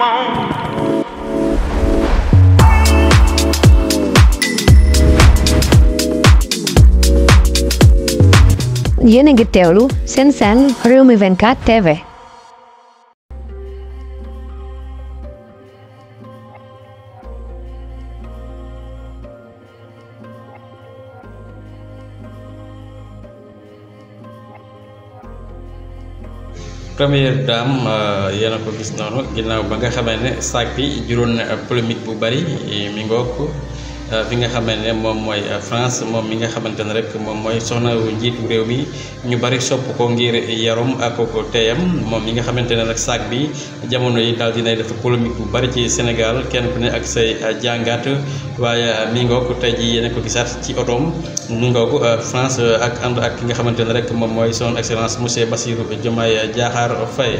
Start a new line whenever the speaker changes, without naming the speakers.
Yéen a ngi teewlu seen Rewmi 24 TV.
Première dame yéen a ko gis noonu ginnaaw ba nga xamee ne sac bi juróon na polémique bu bari mi ngoog fi nga xamee ne moom mooy France moom mi nga xamante ne rek moom mooy soxna njiitu réew mi ñu bari sopp ko ngir yarum ak ko teeyam moom mi nga xamante ne rek sac bi jamono yi daal dinay def polémique bu bari ci Sénégal kenn ku ne ak say jàngat waaye mi ngoog tey ji yéen a ko gisaat ci otoom mi ngoog France ak ànd ak ki nga xamante ne rek moom mooy son excellence monsieur Bassirou Diomaye Diakhar Faye